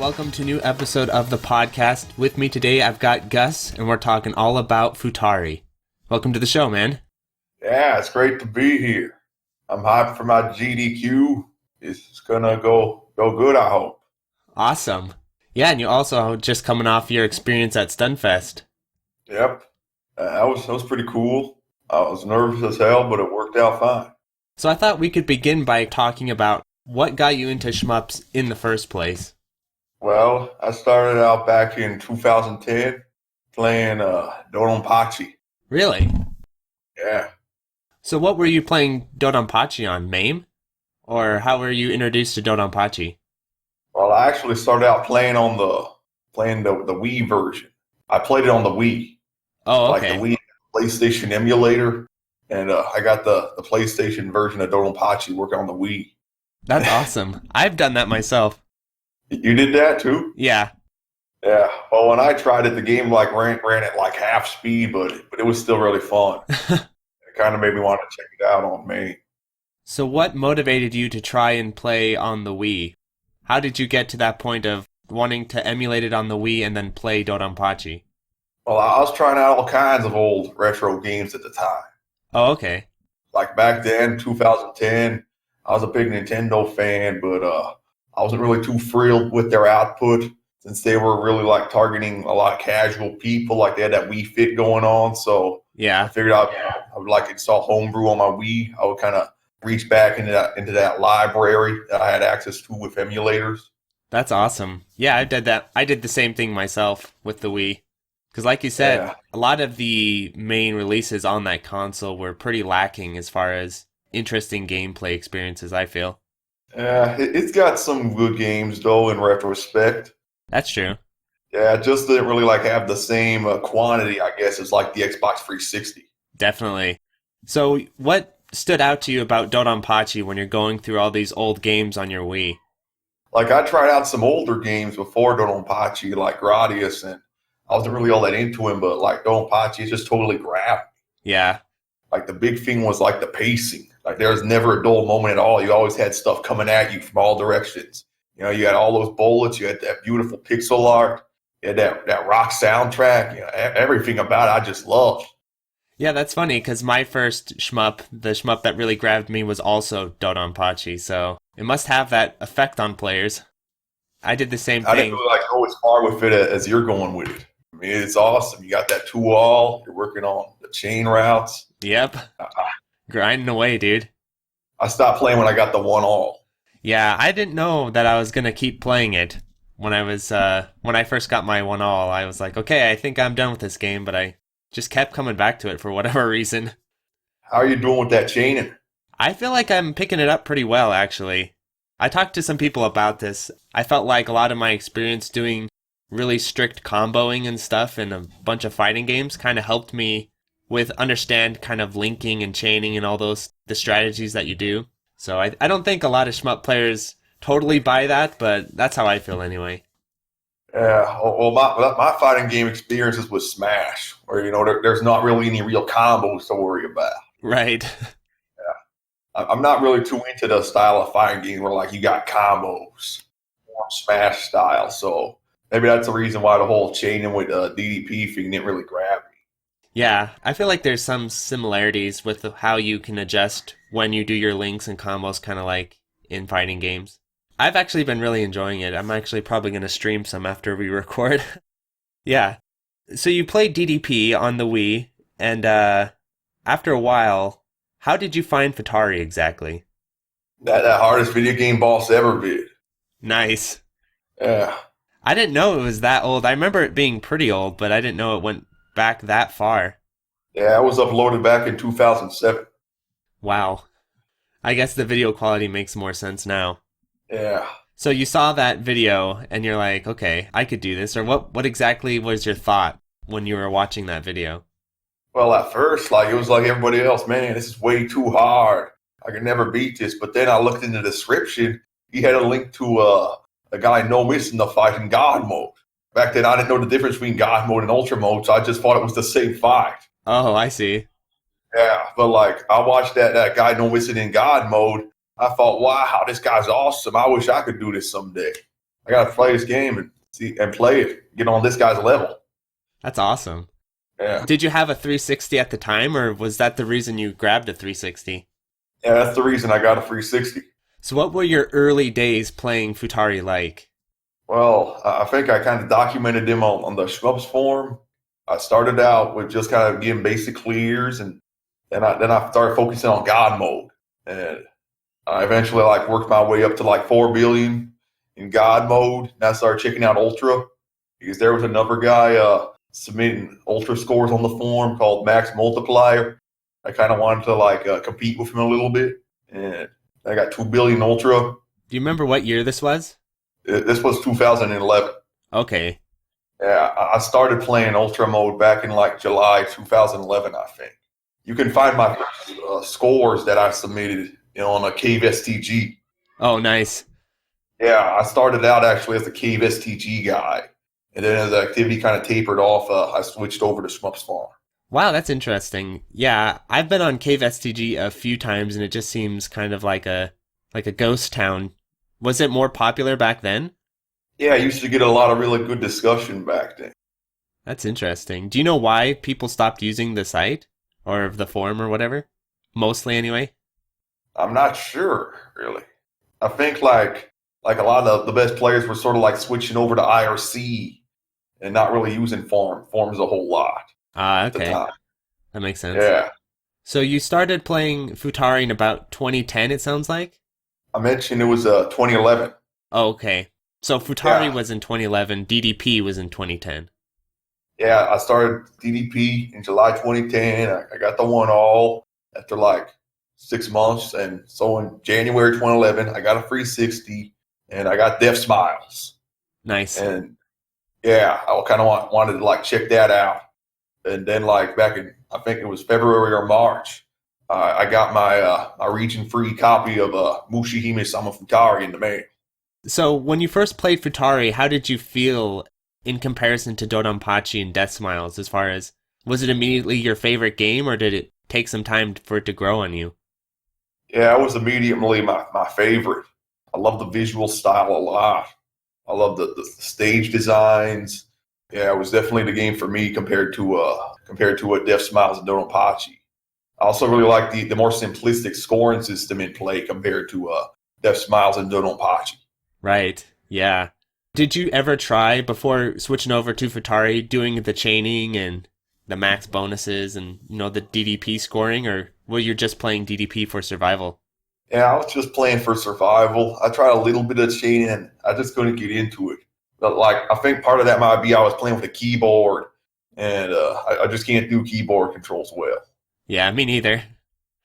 welcome to a new episode of the podcast. With me today, I've got Gus, and we're talking all about Futari. Welcome to the show, man. Yeah, it's great to be here. I'm hyped for my AGDQ. It's gonna go good, I hope. Awesome. Yeah, and you also just coming off your experience at Stunfest. Yep, that was pretty cool. I was nervous as hell, but it worked out fine. So I thought we could begin by talking about what got you into shmups in the first place. Well, I started out back in 2010 playing Dodonpachi. Really? Yeah. So what were you playing Dodonpachi on, MAME? Or how were you introduced to Dodonpachi? Well, I actually started out playing the Wii version. I played it on the Wii. Oh, okay. Like the Wii PlayStation emulator. And I got the PlayStation version of Dodonpachi working on the Wii. That's awesome. I've done that myself. You did that too? Yeah. Yeah. Well, when I tried it, the game ran at like half speed, but it was still really fun. It kind of made me want to check it out on me. So what motivated you to try and play on the Wii? How did you get to that point of wanting to emulate it on the Wii and then play Dodonpachi? Well, I was trying out all kinds of old retro games at the time. Oh, okay. Like back then, 2010, I was a big Nintendo fan, but I wasn't really too thrilled with their output since they were really like targeting a lot of casual people. Like they had that Wii Fit going on. So yeah, I figured I would like install homebrew on my Wii. I would kind of reach back into that library that I had access to with emulators. That's awesome. Yeah, I did that. I did the same thing myself with the Wii. Because like you said, a lot of the main releases on that console were pretty lacking as far as interesting gameplay experiences, I feel. Yeah, it's got some good games, though, in retrospect. That's true. Yeah, it just didn't really like have the same quantity, I guess, as like the Xbox 360. Definitely. So what stood out to you about Dodonpachi when you're going through all these old games on your Wii? Like, I tried out some older games before Dodonpachi, like Gradius, and I wasn't really all that into him, but like Dodonpachi, it just totally grabbed me. Yeah. Like, the big thing was like the pacing. Like, there was never a dull moment at all. You always had stuff coming at you from all directions. You know, you had all those bullets. You had that beautiful pixel art. You had that rock soundtrack. You know, everything about it I just loved. Yeah, that's funny, because my first shmup, the shmup that really grabbed me, was also Dodonpachi, so it must have that effect on players. I did the same thing. I didn't really like go as far with it as you're going with it. I mean, it's awesome. You got that 2-all. You're working on the chain routes. Yep. Grinding away, dude. I stopped playing when I got the 1-all. Yeah, I didn't know that I was gonna keep playing it. When I first got my 1-all, I was like, okay, I think I'm done with this game, but I just kept coming back to it for whatever reason. How are you doing with that chaining? I feel like I'm picking it up pretty well, actually. I talked to some people about this. I felt like a lot of my experience doing really strict comboing and stuff in a bunch of fighting games kind of helped me with understand kind of linking and chaining and all the strategies that you do. So I don't think a lot of shmup players totally buy that, but that's how I feel anyway. Yeah, well, my fighting game experiences with Smash, where, you know, there's not really any real combos to worry about. Right. Yeah. I'm not really too into the style of fighting game where, like, you got combos, more Smash style, so maybe that's the reason why the whole chaining with DDP thing didn't really grab me. Yeah, I feel like there's some similarities with how you can adjust when you do your links and combos, kind of like in fighting games. I've actually been really enjoying it. I'm actually probably going to stream some after we record. Yeah. So you played DDP on the Wii, and after a while, how did you find Futari exactly? That hardest video game boss ever did. Nice. Yeah. I didn't know it was that old. I remember it being pretty old, but I didn't know it went back that far. Yeah, it was uploaded back in 2007. Wow. I guess the video quality makes more sense now. Yeah. So you saw that video and you're like, okay, I could do this. Or what exactly was your thought when you were watching that video? Well, at first, like, it was like everybody else, man, this is way too hard. I could never beat this. But then I looked in the description. He had a link to a guy no missing the fight in God mode. Back then, I didn't know the difference between God mode and Ultra mode, so I just thought it was the same fight. Oh, I see. Yeah, but like, I watched that guy no missing in God mode. I thought, wow, this guy's awesome. I wish I could do this someday. I gotta play this game and play it, get on this guy's level. That's awesome. Yeah. Did you have a 360 at the time, or was that the reason you grabbed a 360? Yeah, that's the reason I got a 360. So what were your early days playing Futari like? Well, I think I kind of documented them on the Shmups forum. I started out with just kind of getting basic clears, and then I started focusing on God mode, and I eventually like worked my way up to like 4 billion in God mode. And I started checking out Ultra because there was another guy submitting Ultra scores on the forum called Max Multiplier. I kind of wanted to like compete with him a little bit, and I got 2 billion Ultra. Do you remember what year this was? This was 2011. Okay. Yeah, I started playing Ultra Mode back in like July 2011, I think. You can find my scores that I submitted, on a Cave STG. Oh, nice. Yeah, I started out actually as a Cave STG guy, and then as the activity kind of tapered off, I switched over to Shmups Farm. Wow, that's interesting. Yeah, I've been on Cave STG a few times, and it just seems kind of like a ghost town. Was it more popular back then? Yeah, I used to get a lot of really good discussion back then. That's interesting. Do you know why people stopped using the site? Or the forum or whatever? Mostly anyway? I'm not sure, really. I think like a lot of the best players were sort of like switching over to IRC and not really using forums a whole lot. Ah, okay. That makes sense. Yeah. So you started playing Futari in about 2010, it sounds like? I mentioned it was 2011. Oh, okay. So Futari was in 2011, DDP was in 2010. Yeah, I started DDP in July 2010. I got the 1-all after like 6 months. And so in January 2011, I got a 360 and I got Death Smiles. Nice. And yeah, I kind of wanted to like check that out. And then like back in, I think it was February or March, I got my region-free copy of Mushihimesama Futari in the mail. So when you first played Futari, how did you feel in comparison to Dodonpachi and Death Smiles, as far as, was it immediately your favorite game, or did it take some time for it to grow on you? Yeah, it was immediately my favorite. I love the visual style a lot. I love the stage designs. Yeah, it was definitely the game for me compared to Death Smiles and Dodonpachi. I also really like the more simplistic scoring system in play compared to Death Smiles and Dodonpachi. Right, yeah. Did you ever try, before switching over to Futari, doing the chaining and the max bonuses and, the DDP scoring, or were you just playing DDP for survival? Yeah, I was just playing for survival. I tried a little bit of chaining, and I just couldn't get into it. But I think part of that might be I was playing with a keyboard, and I just can't do keyboard controls well. Yeah, me neither.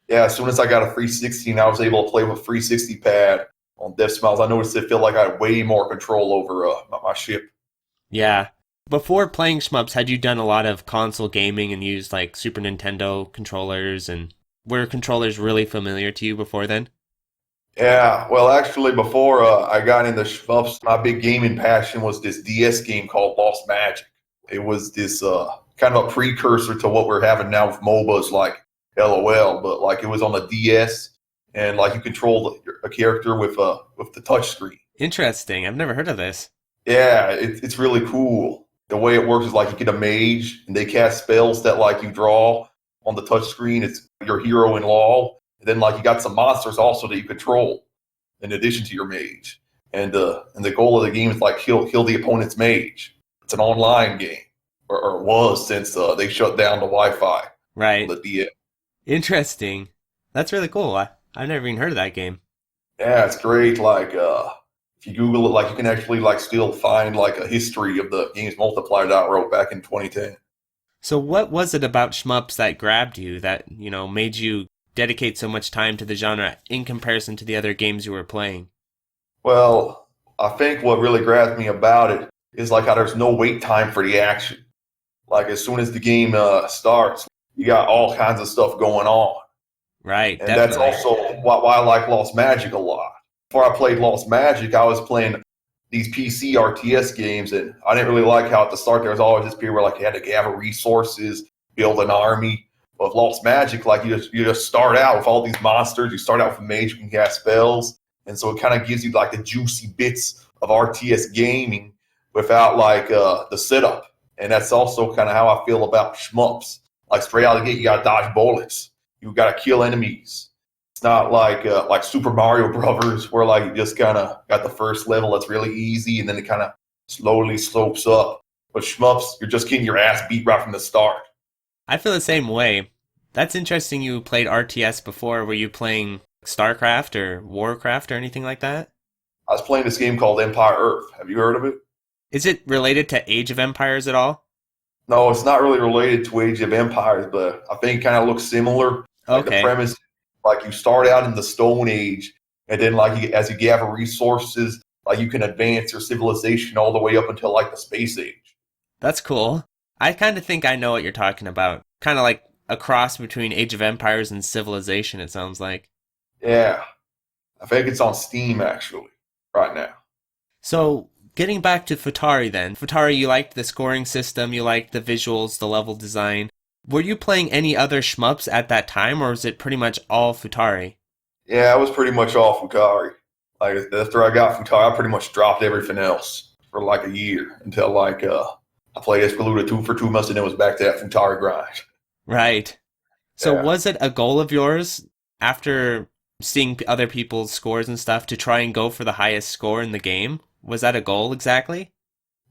Yeah, as soon as I got a 360 and I was able to play with a 360 pad on Death Smiles, I noticed it felt like I had way more control over my ship. Yeah. Before playing Shmups, had you done a lot of console gaming and used Super Nintendo controllers, and were controllers really familiar to you before then? Yeah, well, actually, before I got into Shmups, my big gaming passion was this DS game called Lost Magic. It was this kind of a precursor to what we're having now with MOBAs like LOL, but it was on the DS, and you control a character with the touch screen. Interesting. I've never heard of this. Yeah, it's really cool. The way it works is you get a mage, and they cast spells that you draw on the touch screen. It's your hero in LoL, and then you got some monsters also that you control in addition to your mage. And the goal of the game is kill the opponent's mage. It's an online game, or was since they shut down the Wi-Fi. Right. The DS. Interesting. That's really cool. I've never even heard of that game. Yeah, it's great. If you Google it, you can actually still find a history of the game's multiplier that I wrote back in 2010. So what was it about Shmups that grabbed you, that, made you dedicate so much time to the genre in comparison to the other games you were playing? Well, I think what really grabbed me about it is how there's no wait time for the action. As soon as the game starts, you got all kinds of stuff going on. Right, and definitely. That's also why I like Lost Magic a lot. Before I played Lost Magic, I was playing these PC RTS games, and I didn't really like how at the start there was always this period where you had to gather resources, build an army. But with Lost Magic, you just start out with all these monsters. You start out with a mage who can cast spells, and so it kind of gives you the juicy bits of RTS gaming without like the setup. And that's also kind of how I feel about shmups. Like straight out of the gate, you got to dodge bullets. You got to kill enemies. It's not like Super Mario Brothers where like you just kind of got the first level that's really easy and then it kind of slowly slopes up. But shmups, you're just getting your ass beat right from the start. I feel the same way. That's interesting you played RTS before. Were you playing StarCraft or Warcraft or anything like that? I was playing this game called Empire Earth. Have you heard of it? Is it related to Age of Empires at all? No, it's not really related to Age of Empires, but I think it kind of looks similar. Like Okay. the premise, like you start out in the Stone Age, and then like as you gather resources, like you can advance your civilization all the way up until like the Space Age. That's cool. I kind of think I know what you're talking about. Kind of like a cross between Age of Empires and Civilization, it sounds like. Yeah, I think it's on Steam actually right now. So, getting back to Futari then. Futari, you liked the scoring system, you liked the visuals, the level design. Were you playing any other shmups at that time, or was it pretty much all Futari? Yeah, I was pretty much all Futari. Like after I got Futari, I pretty much dropped everything else for like a year until like I played Espeluna 2 for 2 months and then was back to that Futari grind. Right. So Yeah. was it a goal of yours after seeing other people's scores and stuff to try and go for the highest score in the game? Was that a goal exactly?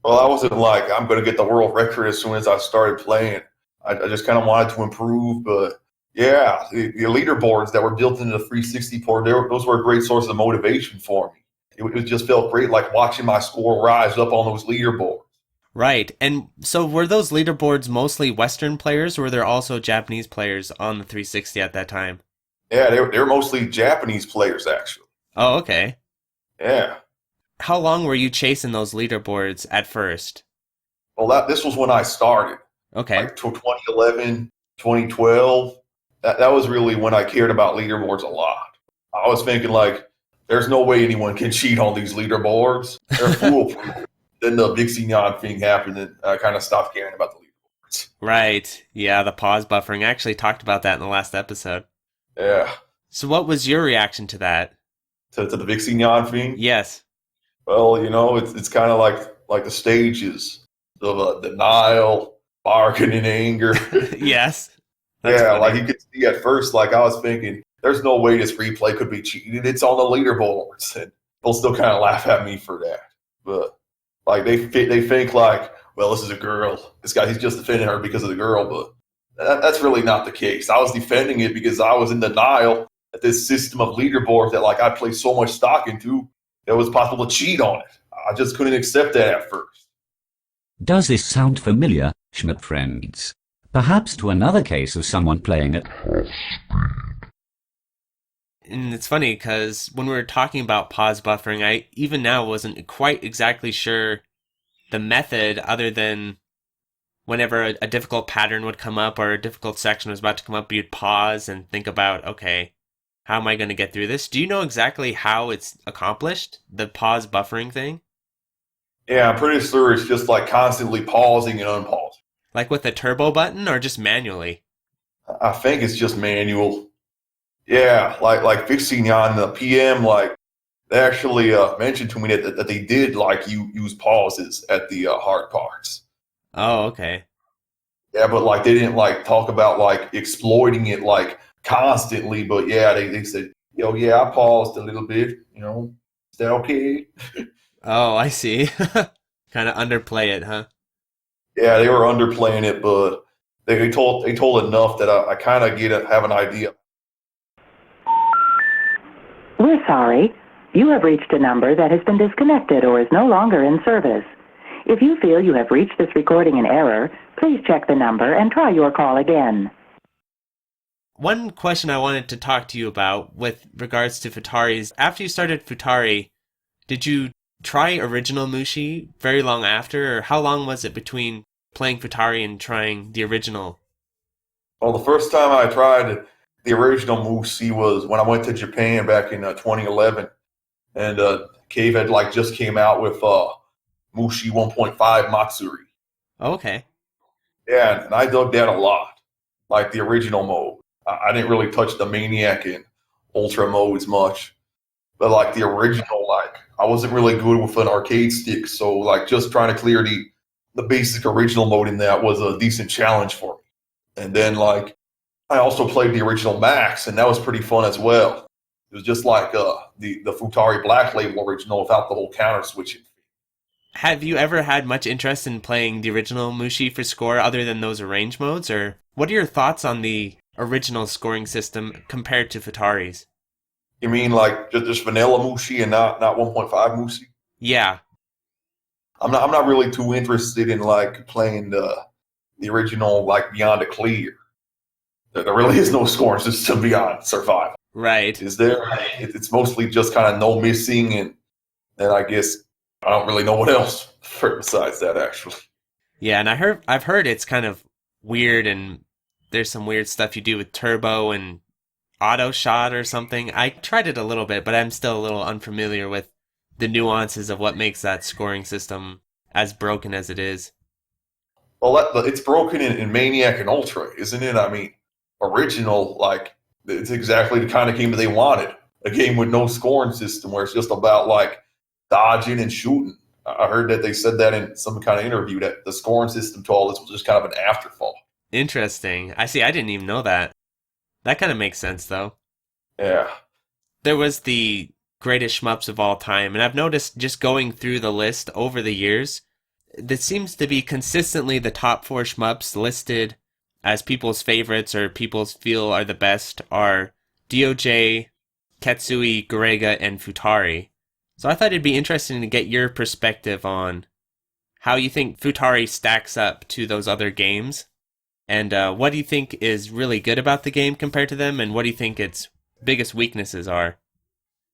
Well, I wasn't like I'm going to get the world record as soon as I started playing. I just kind of wanted to improve, but yeah, the leaderboards that were built into the 360 port, those were a great source of motivation for me. It just felt great, like watching my score rise up on those leaderboards. Right. And so were those leaderboards mostly Western players, or were there also Japanese players on the 360 at that time? Yeah, they were mostly Japanese players, actually. Oh, okay. Yeah. How long were you chasing those leaderboards at first? Well, this was when I started, Okay. like 2011, 2012. That was really when I cared about leaderboards a lot. I was thinking, like, there's no way anyone can cheat on these leaderboards. They're foolproof. Then the big Xenia thing happened, and I kind of stopped caring about the leaderboards. Right. Yeah, the pause buffering. I actually talked about that in the last episode. Yeah. So what was your reaction to that? To the big Xenia thing? Yes. Well, it's kind of like the stages of denial, bargaining, anger. Yes. That's Yeah, funny. like you could see at first, like I was thinking, there's no way this replay could be cheated. It's on the leaderboards, and they'll still kind of laugh at me for that. But like they think like, well, this is a girl. This guy, he's just defending her because of the girl, but that's really not the case. I was defending it because I was in denial that this system of leaderboard that like I play so much stock into, it was possible to cheat on it. I just couldn't accept that at first. Does this sound familiar, shmup friends? Perhaps to another case of someone playing at And it's funny because when we were talking about pause buffering, I even now wasn't quite exactly sure the method other than whenever a difficult pattern would come up or a difficult section was about to come up, you'd pause and think about, okay, how am I going to get through this? Do you know exactly how it's accomplished, the pause buffering thing? Yeah, I'm pretty sure it's just like constantly pausing and unpausing. Like with a turbo button or just manually? I think it's just manual. Yeah, like fixing on the PM, like they actually mentioned to me that they did like use pauses at the hard parts. Oh, okay. Yeah, but like they didn't like talk about like exploiting it like constantly. But yeah, they said, yo, yeah, I paused a little bit. Is that okay? Oh, I see. Kind of underplay it, huh? Yeah, they were underplaying it, but they told enough that I kind of have an idea. We're sorry. You have reached a number that has been disconnected or is no longer in service. If you feel you have reached this recording in error, please check the number and try your call again. One question I wanted to talk to you about with regards to Futari is, after you started Futari, did you try original Mushi very long after, or how long was it between playing Futari and trying the original? Well, the first time I tried the original Mushi was when I went to Japan back in 2011, and Cave had like just came out with Mushi 1.5 Matsuri. Oh, okay. Yeah, and I dug that a lot, like the original mode. I didn't really touch the Maniac and Ultra modes much, But like the original, like I wasn't really good with an arcade stick, so like just trying to clear the basic original mode in that was a decent challenge for me. And then like I also played the original Max, and that was pretty fun as well. It was just like the Futari Black Label original without the whole counter switching. Have you ever had much interest in playing the original Mushi for score other than those arrange modes, or what are your thoughts on the original scoring system compared to Futari's? You mean like just vanilla Mushi and not 1.5 Mushi? Yeah. I'm not really too interested in like playing the original like Beyond the Clear. There really is no scoring system beyond Survival. Right. Is there? It's mostly just kind of no missing, and I guess I don't really know what else besides that actually. Yeah, and I've heard it's kind of weird, and there's some weird stuff you do with turbo and auto shot or something. I tried it a little bit, but I'm still a little unfamiliar with the nuances of what makes that scoring system as broken as it is. Well, it's broken in Maniac and Ultra, isn't it? I mean, original, like, it's exactly the kind of game that they wanted. A game with no scoring system where it's just about, like, dodging and shooting. I heard that they said that in some kind of interview, that the scoring system to all this was just kind of an afterthought. Interesting. I see. I didn't even know that. That kind of makes sense, though. Yeah. There was the greatest shmups of all time, and I've noticed just going through the list over the years, that seems to be consistently the top 4 shmups listed as people's favorites or people's feel are the best are DOJ, Ketsui, Garega, and Futari. So I thought it'd be interesting to get your perspective on how you think Futari stacks up to those other games, and what do you think is really good about the game compared to them, and what do you think its biggest weaknesses are?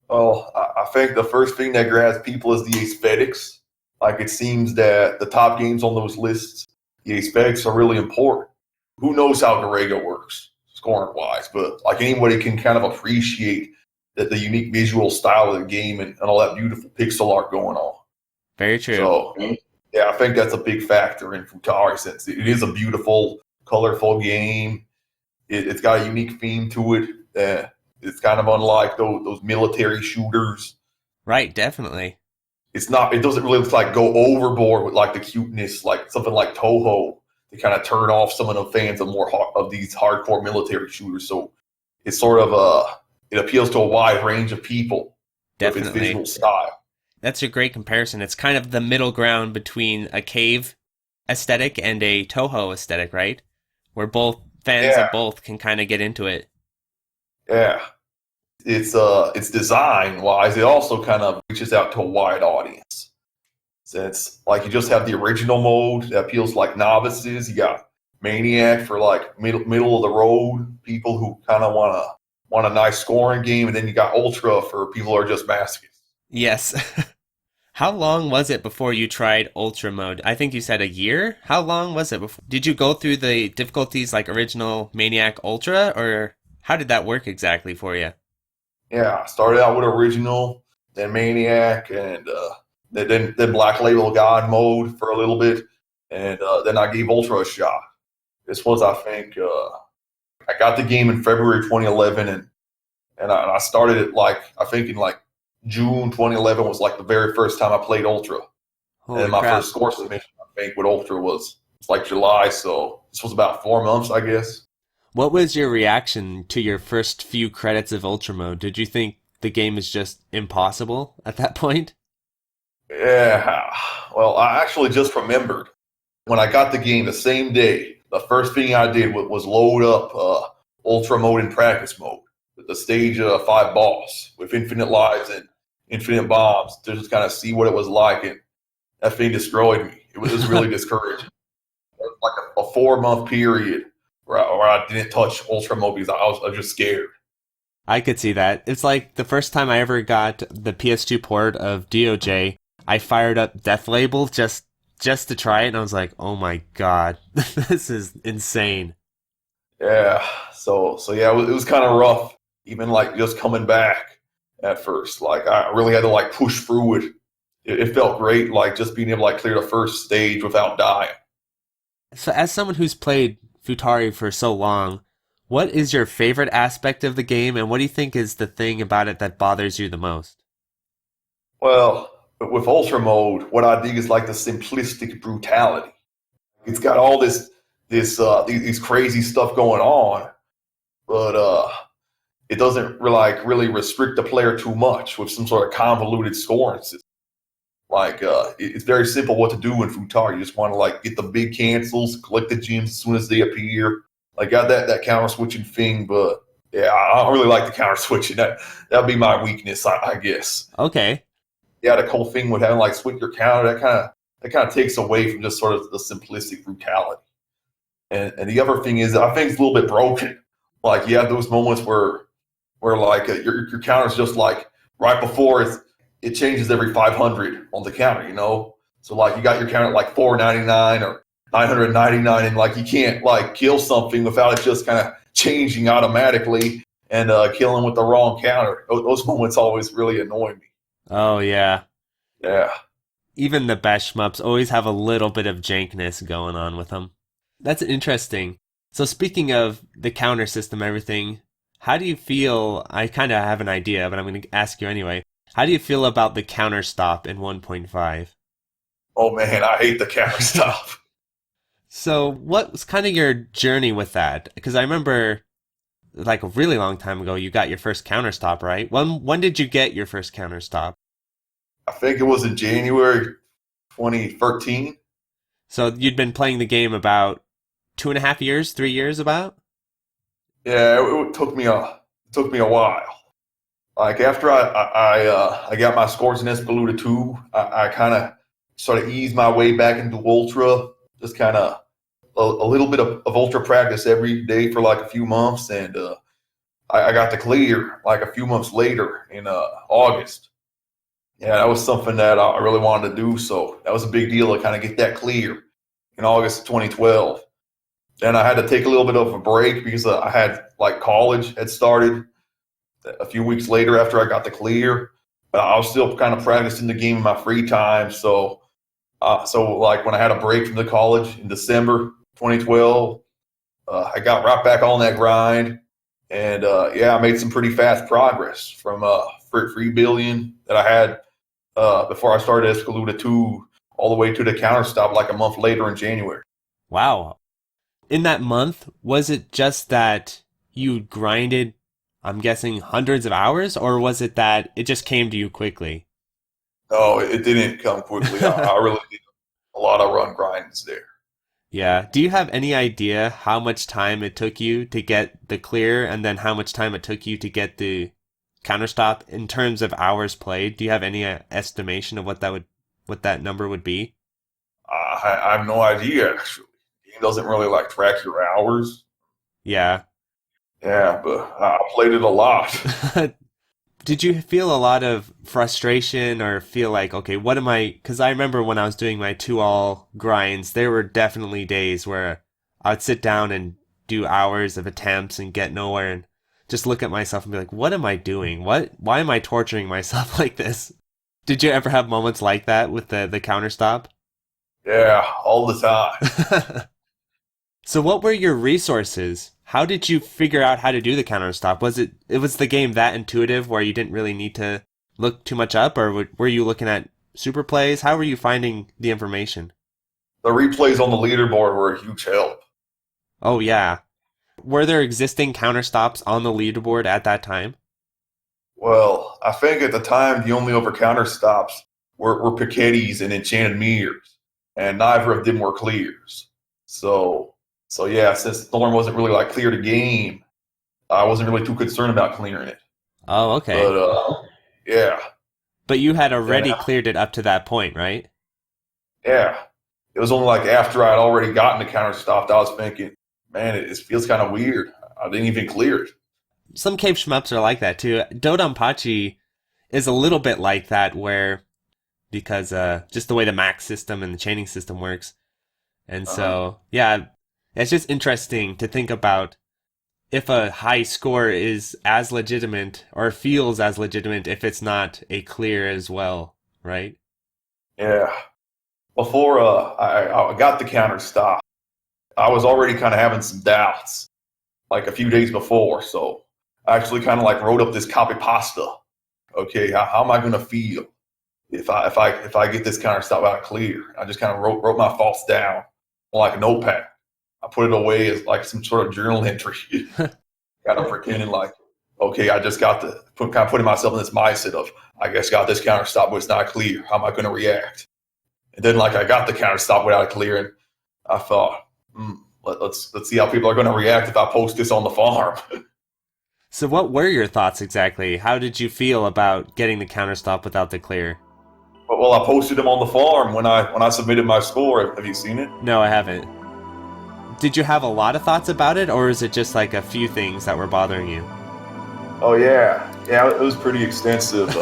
Well, I think the first thing that grabs people is the aesthetics. Like, it seems that the top games on those lists, the aesthetics are really important. Who knows how Garega works, scoring-wise, but like anybody can kind of appreciate the unique visual style of the game and all that beautiful pixel art going on. Very true. So, yeah, I think that's a big factor in Futari, since it is a beautiful, colorful game. It's got a unique theme to it. It's kind of unlike those military shooters. Right, definitely. It doesn't really like go overboard with like the cuteness, like something like Toho, to kind of turn off some of the fans of these hardcore military shooters. So it's sort of it appeals to a wide range of people. Definitely. With its visual style. That's a great comparison. It's kind of the middle ground between a cave aesthetic and a Toho aesthetic, right? Where both fans of both can kind of get into it. Yeah. It's design wise, it also kind of reaches out to a wide audience. Since like you just have the original mode that appeals to like novices, you got Maniac for like middle of the road people who kind of want a nice scoring game, and then you got Ultra for people who are just masochists. Yes. How long was it before you tried Ultra Mode? I think you said a year? How long was it before? Did you go through the difficulties like original Maniac Ultra, or how did that work exactly for you? Yeah, I started out with original, then Maniac, and then Black Label God mode for a little bit, and then I gave Ultra a shot. This was, I think, I got the game in February 2011, and I started it like I think in like June 2011 was like the very first time I played Ultra. Holy and my crap. first score submission, I think, with Ultra was like July, so this was about 4 months, I guess. What was your reaction to your first few credits of Ultra Mode? Did you think the game is just impossible at that point? Yeah, well, I actually just remembered when I got the game the same day, the first thing I did was load up Ultra Mode in practice mode, the stage 5 boss with infinite lives and infinite bombs, to just kind of see what it was like, and that thing destroyed me. It was really discouraging. It was like a 4-month period where I didn't touch Ultra Mode because I was just scared. I could see that. It's like the first time I ever got the PS2 port of DOJ, I fired up Death Label just to try it, and I was like, oh my god, this is insane. Yeah, so yeah, it was kind of rough, even like just coming back at first. Like I really had to like push through it. It felt great, like just being able to like clear the first stage without dying. So as someone who's played Futari for so long, what is your favorite aspect of the game, and what do you think is the thing about it that bothers you the most? Well, with Ultra Mode, what I dig is like the simplistic brutality. It's got all these crazy stuff going on, but it doesn't really restrict the player too much with some sort of convoluted scoring system. Like it's very simple what to do in Futari. You just want to like get the big cancels, collect the gems as soon as they appear. Like got that counter switching thing, but yeah, I don't really like the counter switching. That'd be my weakness, I guess. Okay. Yeah, the whole thing with having like switch your counter, that kind of takes away from just sort of the simplistic brutality. And the other thing is, I think it's a little bit broken. Like you have those moments where like your counter's just like right before it changes every 500 on the counter, you know? So like you got your counter at like 499 or 999 and like you can't like kill something without it just kind of changing automatically and killing with the wrong counter. Those moments always really annoy me. Oh, yeah. Yeah. Even the best shmups always have a little bit of jankness going on with them. That's interesting. So speaking of the counter system, everything, how do you feel? I kind of have an idea, but I'm going to ask you anyway. How do you feel about the counter stop in 1.5? Oh man, I hate the counter stuff. So what was kind of your journey with that? Because I remember like a really long time ago, you got your first counter stop, right? When did you get your first counter stop? I think it was in January 2013. So you'd been playing the game about 2.5 years, 3 years about? Yeah, it took me a while. Like after I got my scores in Espeluna 2, I kind of sort of eased my way back into Ultra, just kind of a little bit of Ultra practice every day for like a few months, and I got to clear like a few months later in August. Yeah, that was something that I really wanted to do, so that was a big deal to kind of get that clear in August of 2012. Then I had to take a little bit of a break because I had like college had started a few weeks later after I got the clear. But I was still kind of practicing the game in my free time. So like when I had a break from the college in December 2012, I got right back on that grind. And yeah, I made some pretty fast progress from 3 billion that I had before I started Escaluna 2 all the way to the counter stop like a month later in January. Wow. In that month, was it just that you grinded, I'm guessing, hundreds of hours, or was it that it just came to you quickly? No, it didn't come quickly. I really did a lot of run grinds there. Yeah. Do you have any idea how much time it took you to get the clear and then how much time it took you to get the counterstop in terms of hours played? Do you have any estimation of what that number would be? I have no idea, actually. The game doesn't really like track your hours. Yeah. Yeah, but I played it a lot. Did you feel a lot of frustration or feel like, okay, what am I? Because I remember when I was doing my 2-all grinds, there were definitely days where I'd sit down and do hours of attempts and get nowhere and just look at myself and be like, what am I doing? Why am I torturing myself like this? Did you ever have moments like that with the counter stop? Yeah, all the time. So what were your resources? How did you figure out how to do the counter stop? Was the game that intuitive where you didn't really need to look too much up, or were you looking at super plays? How were you finding the information? The replays on the leaderboard were a huge help. Oh yeah. Were there existing counter stops on the leaderboard at that time? Well, I think at the time the only over counter stops were Piketty's and Enchanted Mirrors, and neither of them were clears. So yeah, since Storm wasn't really like clear the game, I wasn't really too concerned about clearing it. Oh, okay. But yeah. But you had already Yeah. cleared it up to that point, right? Yeah. It was only like after I'd already gotten the counter stopped, I was thinking, man, it feels kind of weird. I didn't even clear it. Some cave shmups are like that too. Dodonpachi is a little bit like that because just the way the max system and the chaining system works. And so, yeah, it's just interesting to think about if a high score is as legitimate or feels as legitimate if it's not a clear as well, right? Yeah. Before I got the counter stop, I was already kind of having some doubts, like a few days before. So I actually kind of like wrote up this copy pasta. Okay, how am I going to feel if I get this counter stop out clear. I just kind of wrote my thoughts down on like a notepad. I put it away as like some sort of journal entry, kind of pretending like, okay, I just got to kind of putting myself in this mindset of, I guess got this counter stop, but it's not clear. How am I going to react? And then like I got the counter stop without it clear, and I thought, let's see how people are going to react if I post this on the farm. So what were your thoughts exactly? How did you feel about getting the counter stop without the clear? Well, I posted them on the farm when I submitted my score. Have you seen it? No, I haven't. Did you have a lot of thoughts about it, or is it just like a few things that were bothering you? Oh yeah, it was pretty extensive.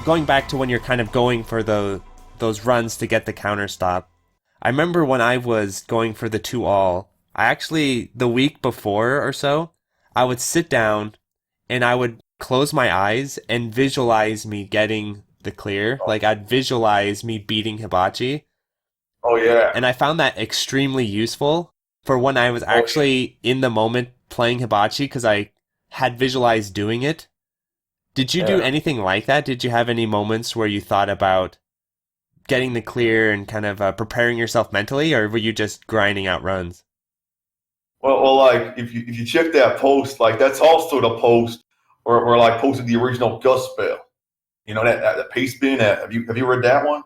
Going back to when you're kind of going for those runs to get the counter stop, I remember when I was going for the 2-all, I actually, the week before or so, I would sit down and I would close my eyes and visualize me getting the clear. Like I'd visualize me beating Hibachi. Oh yeah. And I found that extremely useful for when I was actually in the moment playing Hibachi because I had visualized doing it. Did you do anything like that? Did you have any moments where you thought about getting the clear and kind of preparing yourself mentally, or were you just grinding out runs? Well, like if you check that post, like that's also the post where like posted the original Gus spell. You know that paste spin. Have you read that one?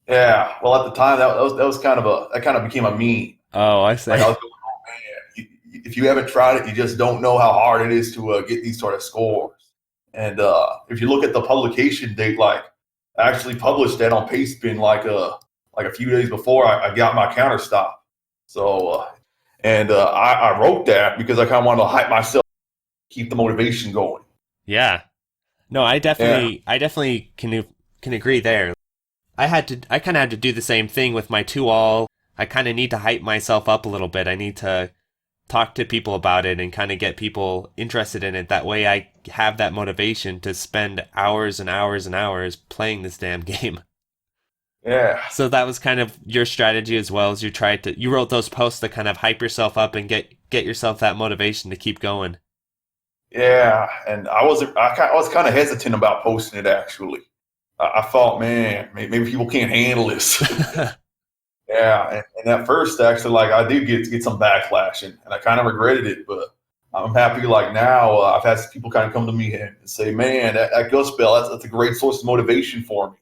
Yeah. Well, at the time that was kind of that kind of became a meme. Oh, I see. Like I was going, oh man, if you haven't tried it, you just don't know how hard it is to get these sort of scores. And if you look at the publication date, like I actually published that on Pastebin like a few days before I got my counter stop. So I wrote that because I kind of wanted to hype myself, keep the motivation going. Yeah. No, I definitely can agree there. I kind of had to do the same thing with my 2-all. I kind of need to hype myself up a little bit. I need to talk to people about it and kind of get people interested in it. That way I have that motivation to spend hours and hours and hours playing this damn game. Yeah. So that was kind of your strategy as well, as you wrote those posts to kind of hype yourself up and get yourself that motivation to keep going. Yeah, and I was kind of hesitant about posting it actually. I thought, man, maybe people can't handle this. Yeah, and at first, actually, like I did get some backlash, and I kind of regretted it, but I'm happy. Like now, I've had people kind of come to me and say, "Man, that Gus spell, that's a great source of motivation for me."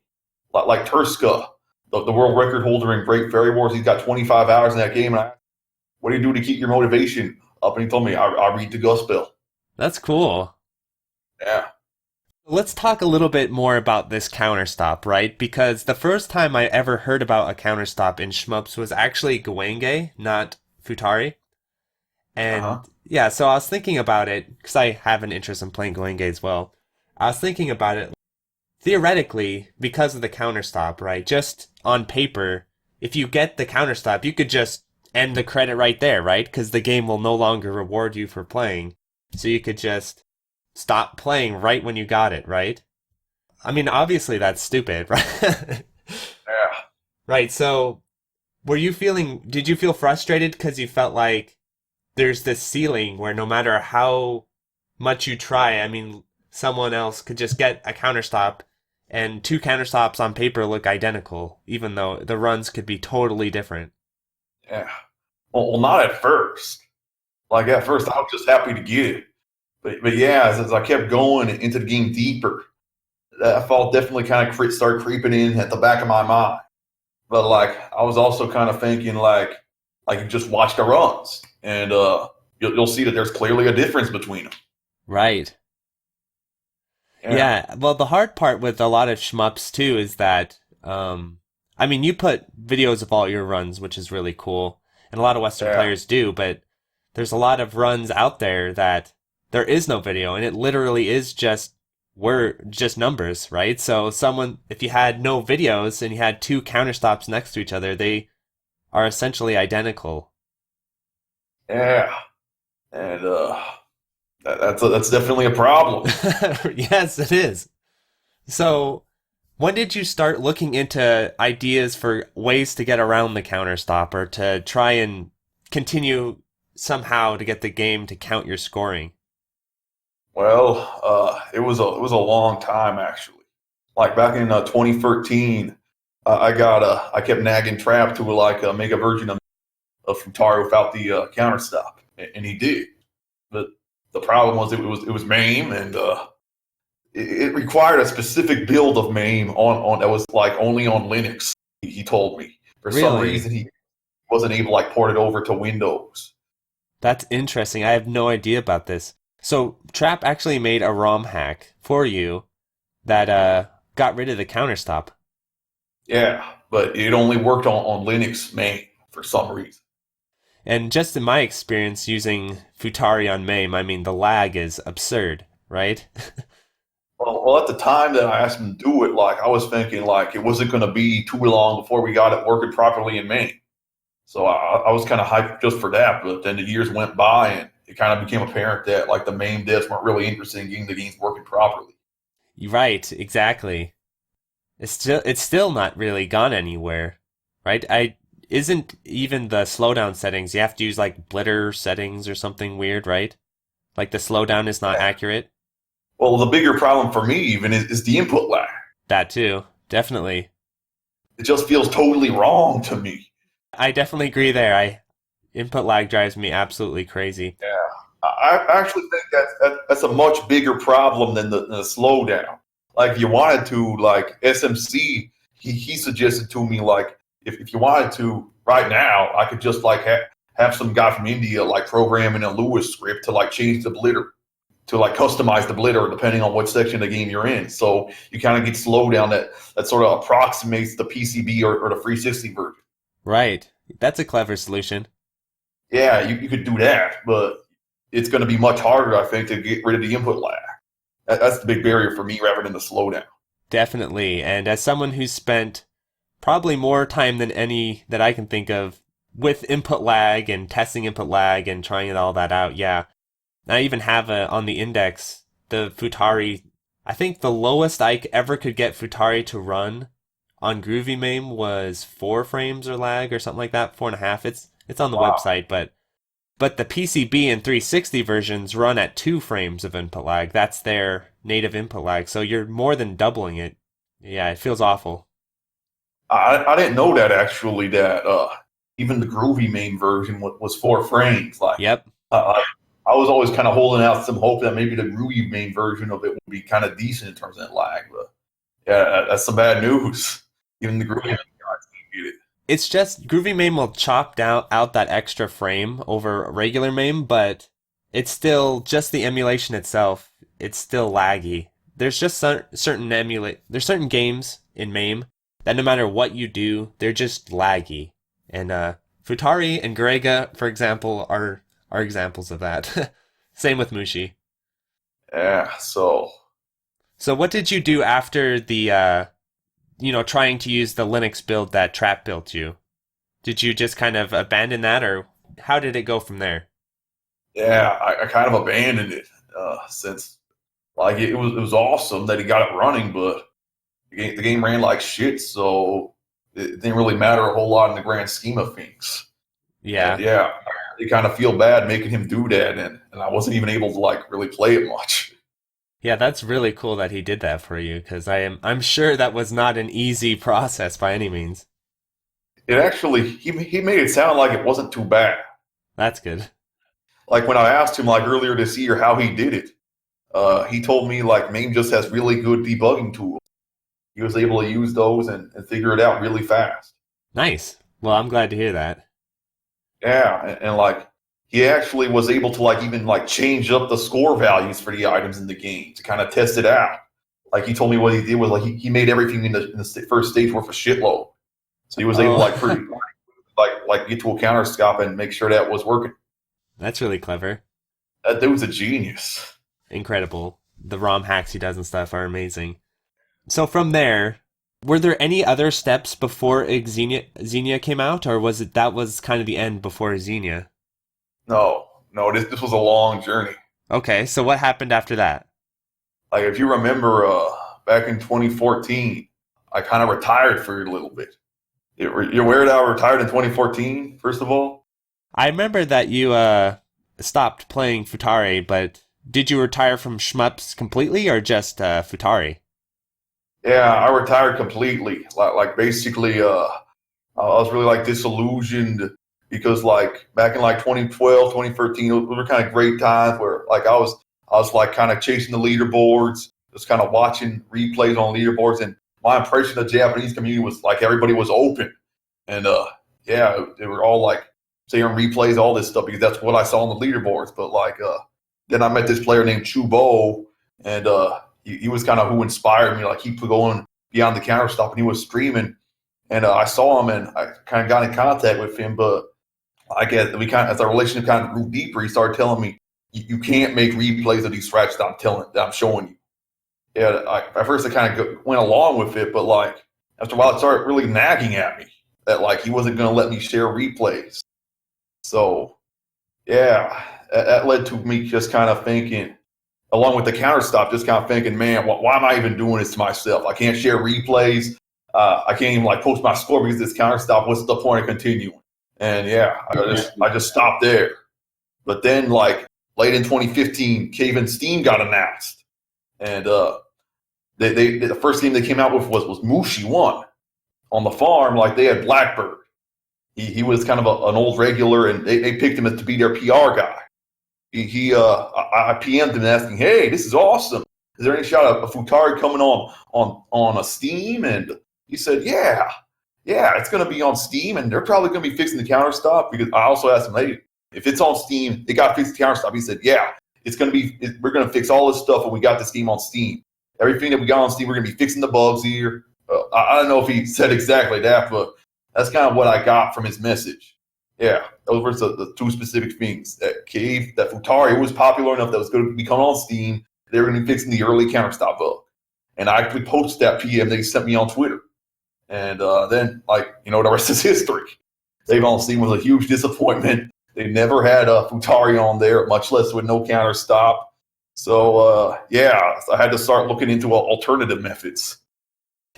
Like Turska, the world record holder in Great Fairy Wars, he's got 25 hours in that game. And what do you do to keep your motivation up? And he told me, I read the Gus spell. That's cool. Yeah. Let's talk a little bit more about this counter stop, right? Because the first time I ever heard about a counter stop in Shmups was actually Gwenge, not Futari. And yeah, so I was thinking about it, because I have an interest in playing Gwenge as well. I was thinking about it, theoretically, because of the counter stop, right? Just on paper, if you get the counter stop, you could just end the credit right there, right? Because the game will no longer reward you for playing. So you could just stop playing right when you got it, right? I mean, obviously that's stupid, right? Yeah. Right, so did you feel frustrated because you felt like there's this ceiling where no matter how much you try, I mean, someone else could just get a counter stop and two counterstops on paper look identical, even though the runs could be totally different. Yeah. Well, not at first. Like at first, I was just happy to get it. But yeah, as I kept going into the game deeper, that thought definitely kind of started creeping in at the back of my mind. But like, I was also kind of thinking like you just watch the runs, and you'll see that there's clearly a difference between them. Right. Yeah. Well, the hard part with a lot of shmups too is that, I mean, you put videos of all your runs, which is really cool, and a lot of Western players do, but there's a lot of runs out there that there is no video, and it literally is just numbers, right? So if you had no videos and you had two counterstops next to each other, they are essentially identical. Yeah, and that's definitely a problem. Yes, it is. So, when did you start looking into ideas for ways to get around the counterstop or to try and continue somehow to get the game to count your scoring? Well, it was a long time actually. Like back in 2013, I kept nagging Trap to make a version of Futari without the counterstop, and he did. But the problem was it was MAME, and it required a specific build of MAME on that was like only on Linux. He told me for some reason he wasn't able to like port it over to Windows. That's interesting. I have no idea about this. So Trap actually made a ROM hack for you that got rid of the counterstop. Yeah, but it only worked on Linux MAME for some reason. And just in my experience using Futari on MAME, I mean, the lag is absurd, right? Well, at the time that I asked him to do it, like I was thinking like it wasn't going to be too long before we got it working properly in MAME. So I was kind of hyped just for that, but then the years went by and it kind of became apparent that like the MAME devs weren't really interested in getting the games working properly. Right, exactly. It's still not really gone anywhere, right? Isn't even the slowdown settings, you have to use like blitter settings or something weird, right? Like the slowdown is not accurate. Well, the bigger problem for me even is the input lag. That too, definitely. It just feels totally wrong to me. I definitely agree there. Input lag drives me absolutely crazy. Yeah, I actually think that's a much bigger problem than the slowdown. Like if you wanted to, like SMC, he suggested to me like if you wanted to right now, I could just like have some guy from India like programming a Lewis script to like change the blitter, to like customize the blitter depending on what section of the game you're in. So you kind of get slowdown that sort of approximates the PCB or the 360 version. Right. That's a clever solution. Yeah, you could do that, but it's going to be much harder, I think, to get rid of the input lag. That's the big barrier for me rather than the slowdown. Definitely. And as someone who's spent probably more time than any that I can think of with input lag and testing input lag and trying all that out, yeah. I even have on the index, the Futari, I think the lowest I ever could get Futari to run on Groovy MAME was 4 frames or lag or something like that, 4.5. It's on the website, but the PCB and 360 versions run at 2 frames of input lag. That's their native input lag, so you're more than doubling it. Yeah, it feels awful. I didn't know that actually, that even the Groovy MAME version was 4 frames. Like, yep. I was always kind of holding out some hope that maybe the Groovy MAME version of it would be kind of decent in terms of that lag, but yeah, that's some bad news. Even the Groovy MAME guys can't get it. It's just Groovy MAME will chop out that extra frame over regular MAME, but it's still just the emulation itself. It's still laggy. There's just there's certain games in MAME that no matter what you do, they're just laggy. And Futari and Grega, for example, are examples of that. Same with Mushi. Yeah. So what did you do after the trying to use the Linux build that Trap built you? Did you just kind of abandon that, or how did it go from there? Yeah, I kind of abandoned it since like it was awesome that he got it running, but the game ran like shit, so it didn't really matter a whole lot in the grand scheme of things. Yeah. And yeah, I kind of feel bad making him do that, and I wasn't even able to like really play it much. Yeah, that's really cool that he did that for you, because I'm sure that was not an easy process by any means. It actually, he made it sound like it wasn't too bad. That's good. Like when I asked him like earlier this year how he did it, he told me like MAME just has really good debugging tools. He was able to use those and figure it out really fast. Nice. Well, I'm glad to hear that. Yeah, and like he actually was able to like even like change up the score values for the items in the game to kind of test it out. Like he told me what he did was like he made everything in the first stage worth a shitload. So he was able to like pretty like get to a counter stop and make sure that was working. That's really clever. That dude's a genius. Incredible. The ROM hacks he does and stuff are amazing. So from there, were there any other steps before Xenia came out, or was it that was kind of the end before Xenia? No, this was a long journey. Okay, so what happened after that? Like if you remember, back in 2014, I kind of retired for a little bit. You're aware that I retired in 2014, first of all? I remember that you stopped playing Futari, but did you retire from shmups completely, or just Futari? Yeah, I retired completely. Like basically, I was really like disillusioned because like back in like 2012, 2013, those were kind of great times where like I was like kind of chasing the leaderboards, just kind of watching replays on leaderboards, and my impression of the Japanese community was like everybody was open, and yeah, they were all like saying replays, all this stuff because that's what I saw on the leaderboards. But like then I met this player named Chubo, and he was kind of who inspired me. Like he put going beyond the counter stop, and he was streaming, and I saw him, and I kind of got in contact with him. But I guess as our relationship kind of grew deeper, he started telling me you can't make replays of these scratches that I'm showing you. Yeah, at first I kind of went along with it, but like after a while, it started really nagging at me that like he wasn't going to let me share replays. So yeah, that led to me just kind of thinking, along with the counter stop, just kind of thinking, man, why am I even doing this to myself? I can't share replays. I can't even like post my score because this counter stop. What's the point of continuing? And yeah, I just stopped there. But then like late in 2015, Cave and Steam got announced, and the first game they came out with was Mushi 1 on the farm. Like they had Blackbird. He was kind of an old regular, and they picked him to be their PR guy. I PM'd him asking, hey, this is awesome. Is there any shot of Futari coming on a Steam? And he said, yeah, it's going to be on Steam, and they're probably going to be fixing the counter stop. Because I also asked him, hey, if it's on Steam, they got to fix the counter stop. He said, yeah, we're going to fix all this stuff when we got this game on Steam. Everything that we got on Steam, we're going to be fixing the bugs here. I don't know if he said exactly that, but that's kind of what I got from his message. Yeah, those were the two specific things. That Futari was popular enough that was going to be coming on Steam. They were going to be fixing the early counter stop bug. And I actually posted that PM. They sent me on Twitter. And then, like, the rest is history. Save on Steam was a huge disappointment. They never had a Futari on there, much less with no counter stop. So, yeah, I had to start looking into alternative methods.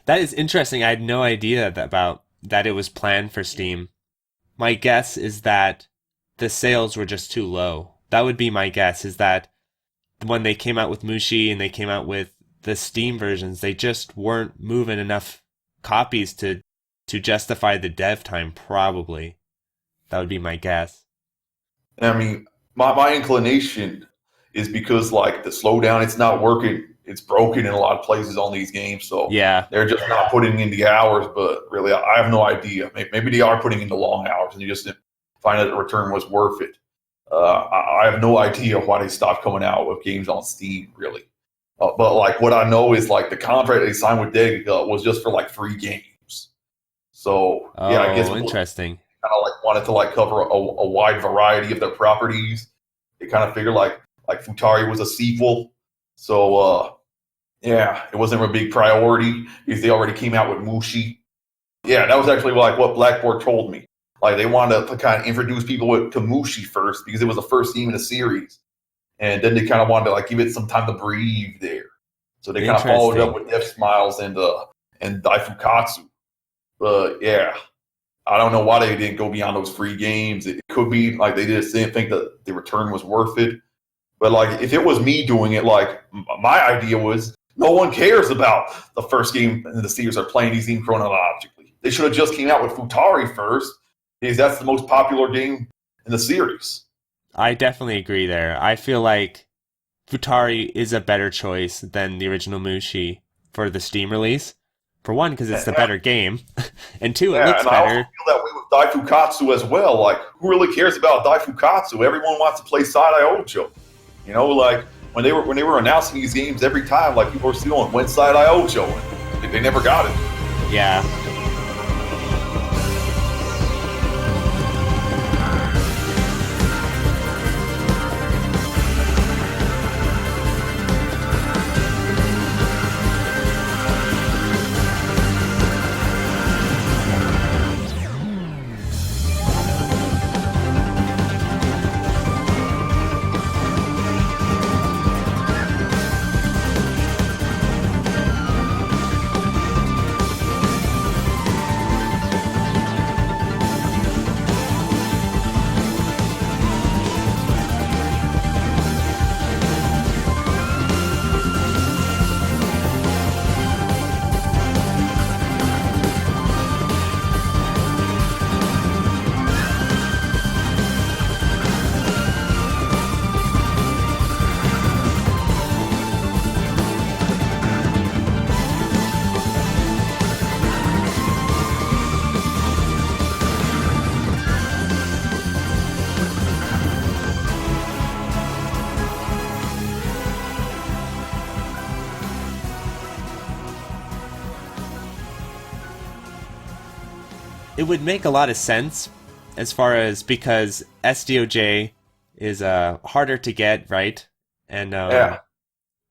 That is interesting. I had no idea about that it was planned for Steam. My guess is that the sales were just too low. That would be my guess, is that when they came out with Mushi and they came out with the Steam versions, they just weren't moving enough copies to justify the dev time, probably. That would be my guess. I mean, my inclination is because, like, the slowdown, it's not working. It's broken in a lot of places on these games, so yeah, they're just not putting in the hours. But really, I have no idea. Maybe they are putting in the long hours, and you just didn't find that the return was worth it. I have no idea why they stopped coming out with games on Steam, really. But like, what I know is like the contract they signed with Dig was just for like 3 games. So yeah, I guess interesting. Kind of like wanted to like cover a wide variety of their properties. They kind of figured like Futari was a sequel, so yeah, it wasn't a big priority because they already came out with Mushi. Yeah, that was actually like what Blackboard told me. Like they wanted to kind of introduce people to Mushi first because it was the first game in the series, and then they kind of wanted to like give it some time to breathe there. So they kind of followed up with Death Smiles and Daifukatsu. But yeah, I don't know why they didn't go beyond those 3 games. It could be like they just didn't think that the return was worth it. But like, if it was me doing it, like my idea was, no one cares about the first game in the series are playing these games chronologically. They should have just came out with Futari first, because that's the most popular game in the series. I definitely agree there. I feel like Futari is a better choice than the original Mushi for the Steam release. For one, because it's the better game, and two, it looks and better. I also feel that way with Daifukatsu as well. Like, who really cares about Daifukatsu? Everyone wants to play Saidai Ocho. You know, like when they were announcing these games every time, like people were still on when Saidai Ocho, and they never got it. Yeah. It would make a lot of sense as far as because SDOJ is harder to get, right? And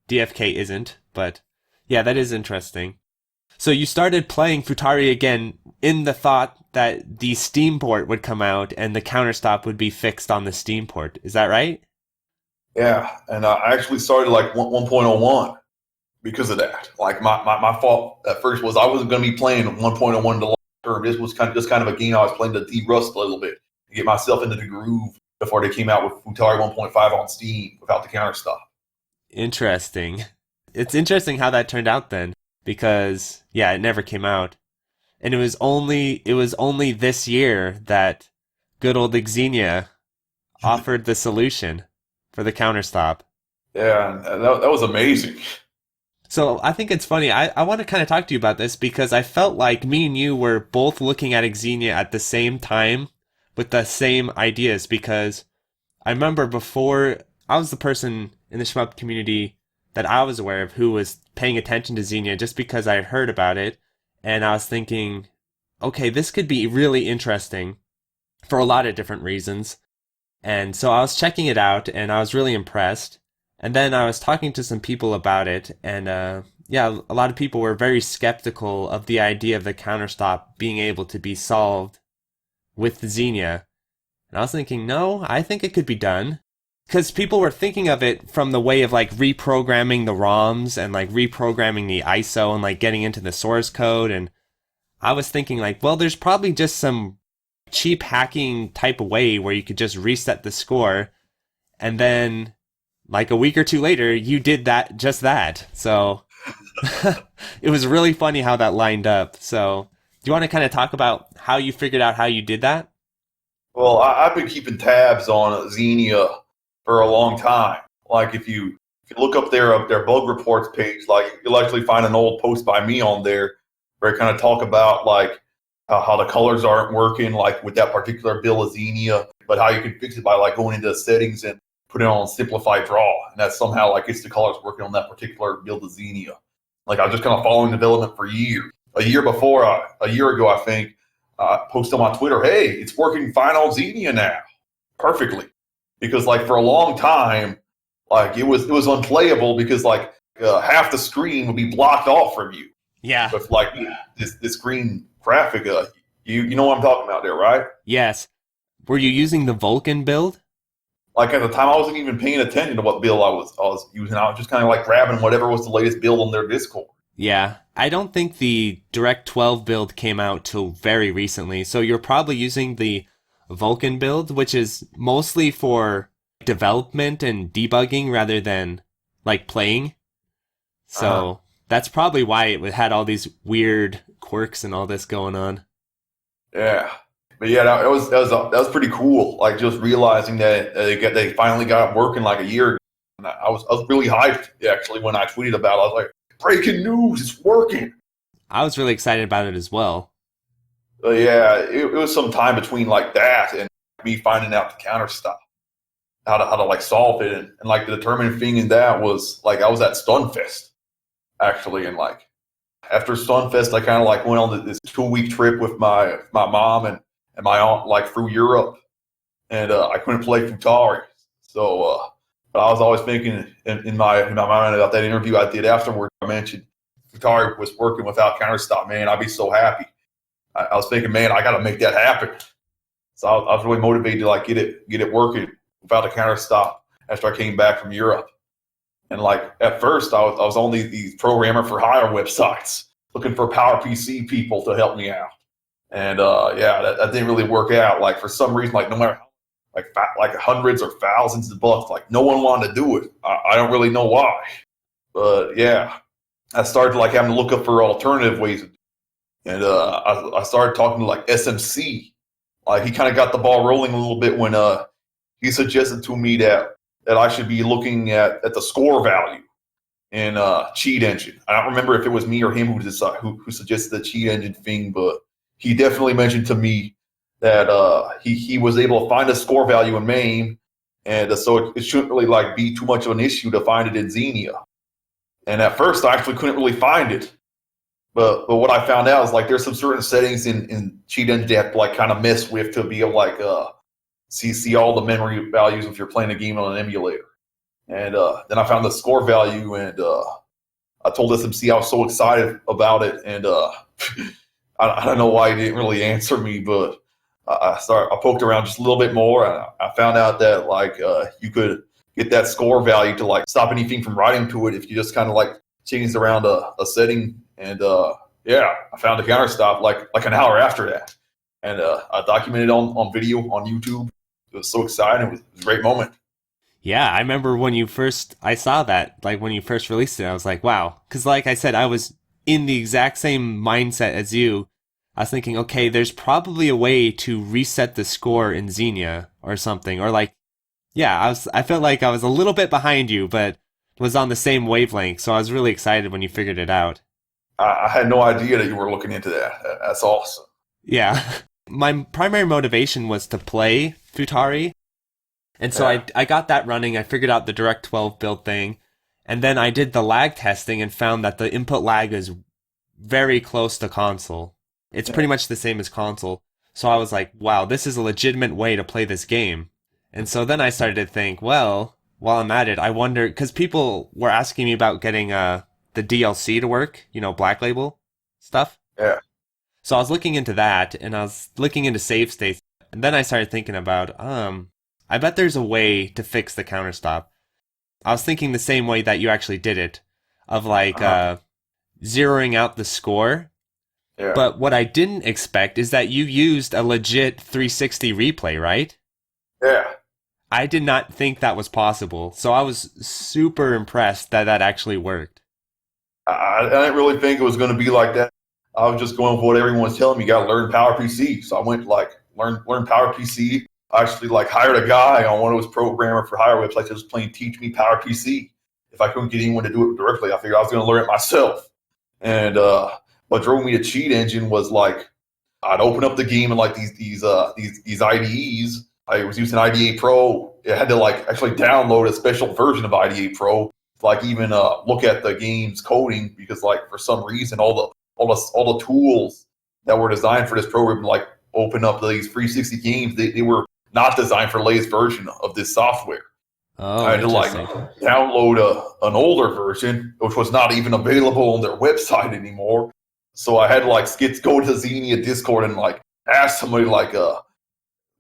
DFK isn't, but yeah, that is interesting. So you started playing Futari again in the thought that the Steam port would come out and the counterstop would be fixed on the Steam port. Is that right? Yeah, and I actually started like 1.01 because of that. Like my fault at first was I wasn't going to be playing 1.01 to long term. This was kind of a game I was playing to de-rust a little bit, to get myself into the groove before they came out with Futari 1.5 on Steam without the counterstop. Interesting. It's interesting how that turned out then, because yeah, it never came out. And it was only this year that good old Xenia offered the solution for the counterstop. Yeah, and that was amazing. So I think it's funny. I want to kind of talk to you about this because I felt like me and you were both looking at Xenia at the same time with the same ideas, because I remember before I was the person in the shmup community that I was aware of who was paying attention to Xenia just because I had heard about it. And I was thinking, okay, this could be really interesting for a lot of different reasons. And so I was checking it out and I was really impressed. And then I was talking to some people about it, and yeah, a lot of people were very skeptical of the idea of the counterstop being able to be solved with Xenia. And I was thinking, no, I think it could be done. Because people were thinking of it from the way of like reprogramming the ROMs and like reprogramming the ISO and like getting into the source code. And I was thinking like, well, there's probably just some cheap hacking type of way where you could just reset the score, and then like a week or two later, you did just that. So it was really funny how that lined up. So do you want to kind of talk about how you figured out how you did that? Well, I've been keeping tabs on Xenia for a long time. Like if you look up their bug reports page, like you'll actually find an old post by me on there where I kind of talk about like how the colors aren't working, like with that particular build of Xenia, but how you can fix it by like going into the settings and put it on simplified draw, and that somehow like gets the colors working on that particular build of Xenia. Like I was just kind of following development for years. A year ago, I think, posted on my Twitter, hey, it's working fine on Xenia now, perfectly. Because like for a long time, like it was unplayable because like half the screen would be blocked off from you. Yeah. With like this green graphic, you know what I'm talking about there, right? Yes. Were you using the Vulkan build? Like at the time, I wasn't even paying attention to what build I was using. I was just kind of like grabbing whatever was the latest build on their Discord. Yeah, I don't think the Direct 12 build came out till very recently. So you're probably using the Vulkan build, which is mostly for development and debugging rather than like playing. So that's probably why it had all these weird quirks and all this going on. Yeah. But yeah, that was pretty cool. Like just realizing that they finally got it working like a year ago. And I was really hyped actually when I tweeted about it. I was like, breaking news, it's working. I was really excited about it as well. Yeah, it was some time between like that and me finding out the counter stuff, how to like solve it, and like the determining thing in that was like I was at Stunfest actually, and like after Stunfest I kind of like went on this 2-week trip with my mom and my aunt like through Europe, and I couldn't play Futari, so but I was always thinking in my mind about that interview I did afterward. I mentioned Futari was working without counterstop, man, I'd be so happy. I was thinking, man, I got to make that happen. So I was really motivated to like get it working without a counterstop after I came back from Europe. And like at first, I was on these programmer for hire websites looking for PowerPC people to help me out. And that didn't really work out. Like for some reason, like no matter how, like hundreds or thousands of bucks, like no one wanted to do it. I don't really know why, but yeah, I started like having to look up for alternative ways. And I started talking to like SMC. Like he kind of got the ball rolling a little bit when he suggested to me that I should be looking at the score value in Cheat Engine. I don't remember if it was me or him who suggested the Cheat Engine thing, but he definitely mentioned to me that he was able to find a score value in MAME, and so it shouldn't really like be too much of an issue to find it in Xenia. And at first, I actually couldn't really find it. But what I found out is like there's some certain settings in Cheat Engine you have to like kind of mess with to be able to like see all the memory values if you're playing a game on an emulator. And then I found the score value, and I told SMC I was so excited about it, and I don't know why he didn't really answer me, but I poked around just a little bit more, and I found out that like you could get that score value to like stop anything from writing to it if you just kind of like changed around a setting. And I found a counter stop like an hour after that, and I documented on video on YouTube. It was so exciting. It was a great moment. Yeah, I remember I saw that, like when you first released it, I was like, wow. Because like I said, I was in the exact same mindset as you. I was thinking, okay, there's probably a way to reset the score in Xenia or something. Or like, yeah, I felt like I was a little bit behind you, but was on the same wavelength. So I was really excited when you figured it out. I had no idea that you were looking into that. That's awesome. Yeah. My primary motivation was to play Futari. And so I got that running. I figured out the Direct 12 build thing. And then I did the lag testing and found that the input lag is very close to console. It's pretty much the same as console. So I was like, wow, this is a legitimate way to play this game. And so then I started to think, well, while I'm at it, I wonder, because people were asking me about getting the DLC to work, Black Label stuff. Yeah. So I was looking into that, and I was looking into save states, and then I started thinking about, I bet there's a way to fix the counter stop. I was thinking the same way that you actually did it, of like zeroing out the score. Yeah. But what I didn't expect is that you used a legit 360 replay, right? Yeah. I did not think that was possible, so I was super impressed that actually worked. I didn't really think it was going to be like that. I was just going with what everyone was telling me. You got to learn PowerPC. So I went like learn PowerPC. I actually like hired a guy on one of those programmer for hire websites that was playing Teach Me PowerPC. If I couldn't get anyone to do it directly, I figured I was going to learn it myself. And what drove me to Cheat Engine was like I'd open up the game and like these IDEs. I was using IDA Pro. I had to like actually download a special version of IDA Pro to like even look at the game's coding, because like for some reason all the tools that were designed for this program like open up these 360 games, they were not designed for the latest version of this software. Oh, I had to like download an older version, which was not even available on their website anymore. So I had to like go to Xenia Discord and like ask somebody like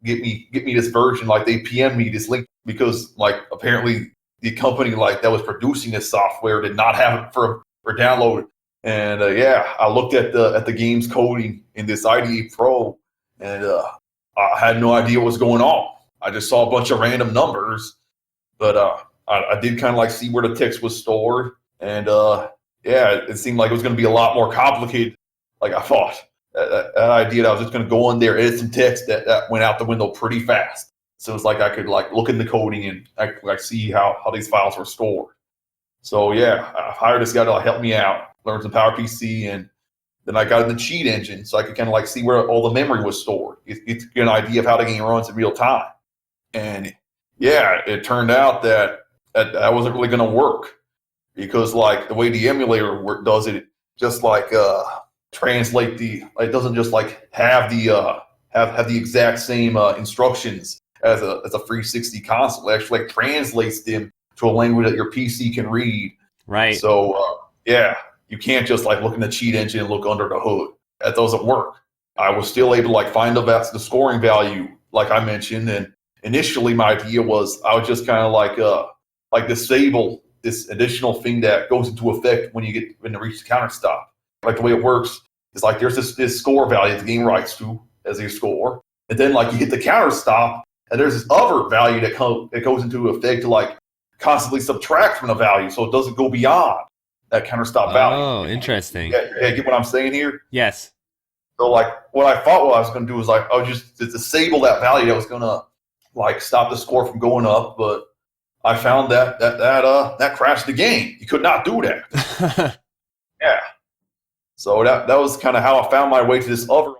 get me this version. Like they PM'd me this link because like apparently the company like that was producing this software did not have it for download. And I looked at the game's coding in this IDE Pro, and I had no idea what was going on. I just saw a bunch of random numbers, But I did kind of like see where the text was stored, and it seemed like it was going to be a lot more complicated. Like I thought, that idea that I was just going to go in there, edit some text, that went out the window pretty fast. So it's like I could like look in the coding and like see how these files were stored. So yeah, I hired this guy to like help me out, learn some PowerPC, and then I got in the cheat engine so I could kind of like see where all the memory was stored. Get an idea of how the game runs in real time. And yeah, it turned out that wasn't really going to work because like the way the emulator does it just like translate it doesn't just like have the exact same instructions as a 360 console. It actually like translates them to a language that your PC can read. Right. So you can't just like look in the cheat engine and look under the hood. That doesn't work. I was still able to like find the scoring value, like I mentioned, and initially my idea was I would just kind of like disable this additional thing that goes into effect when you reach the counter stop. Like the way it works is like there's this score value that the game writes to as a score, and then like you hit the counter stop, and there's this other value that goes into effect to like constantly subtract from the value, so it doesn't go beyond that counter stop value. Oh, interesting. Yeah, get what I'm saying here? Yes. So like what I thought I was going to do was like I would just disable that value that was going to like stop the score from going up, but I found that crashed the game. You could not do that. Yeah. So that was kind of how I found my way to this other.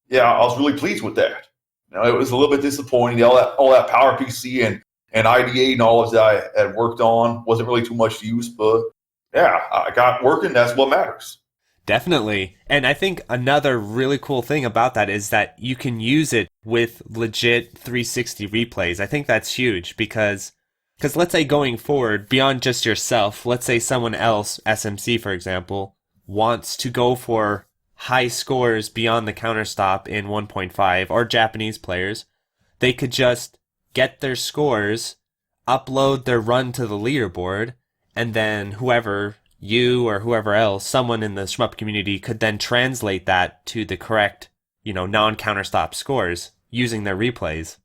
Yeah, I was really pleased with that. It was a little bit disappointing. All that PowerPC and IDA knowledge that I had worked on wasn't really too much use, but yeah, I got working. That's what matters. Definitely. And I think another really cool thing about that is that you can use it with legit 360 replays. I think that's huge because let's say going forward, beyond just yourself, let's say someone else, SMC for example, wants to go for high scores beyond the counter stop in 1.5, or Japanese players, they could just get their scores, upload their run to the leaderboard, and then whoever, you or whoever else, someone in the shmup community could then translate that to the correct, non-counter stop scores using their replays.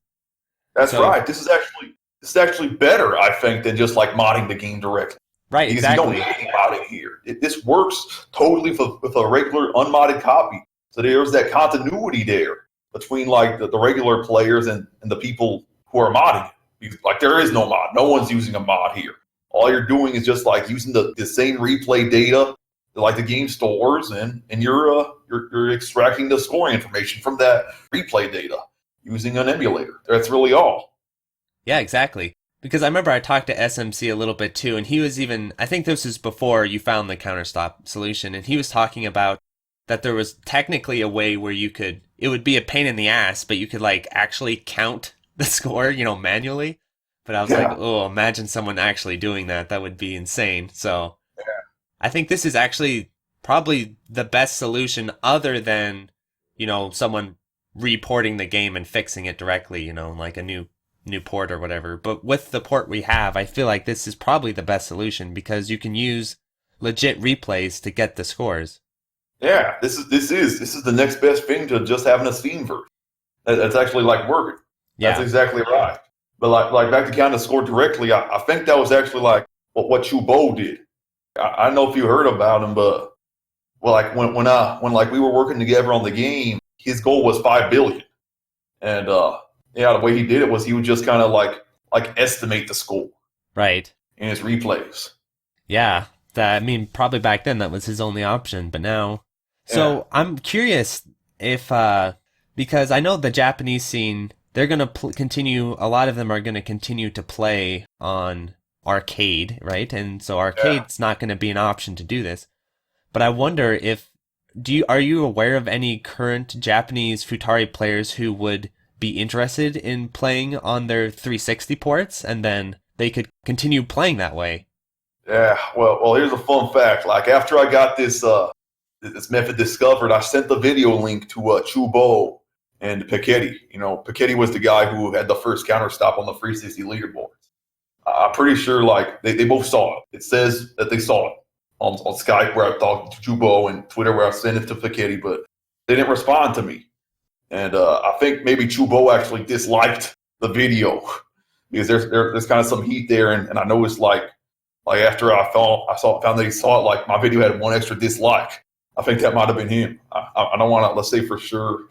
That's right. This is actually better, I think, than just like modding the game directly. Right, because exactly. You don't need any modding here. This works totally with a regular unmodded copy. So there's that continuity there between like the regular players and the people who are modding it. Because, like there is no mod. No one's using a mod here. All you're doing is just like using the same replay data that like the game stores, and you're extracting the scoring information from that replay data using an emulator. That's really all. Yeah, exactly. Because I remember I talked to SMC a little bit too, and he was I think this was before you found the counter stop solution, and he was talking about that there was technically a way where it would be a pain in the ass, but you could like actually count the score, manually. But I was like, oh, imagine someone actually doing that. That would be insane. So I think this is actually probably the best solution other than, someone reporting the game and fixing it directly, like a new port or whatever. But with the port we have, I feel like this is probably the best solution because you can use legit replays to get the scores. Yeah, this is the next best thing to just having a Steam version. That's actually like working. That's exactly right. But like back to counting the score directly, I think that was actually like what Chubo did. I don't know if you heard about him, but like when like we were working together on the game, his goal was 5 billion, and the way he did it was he would just kind of like estimate the score, right, in his replays. Yeah, probably back then that was his only option, but now. So I'm curious if because I know the Japanese scene, they're going to continue, a lot of them are going to continue to play on arcade, right? And so arcade's not going to be an option to do this. But I wonder are you aware of any current Japanese Futari players who would be interested in playing on their 360 ports, and then they could continue playing that way? Yeah, well, here's a fun fact. Like after I got this method discovered, I sent the video link to Chubo and Piketty. Piketty was the guy who had the first counter stop on the 360 leaderboards. I'm pretty sure like they both saw it. It says that they saw it on Skype where I talked to Chubo, and Twitter where I sent it to Piketty, but they didn't respond to me. And I think maybe Chubo actually disliked the video because there's kind of some heat there, and I noticed like after found that he saw it, like my video had one extra dislike. I think that might have been him. I don't want to, let's say for sure,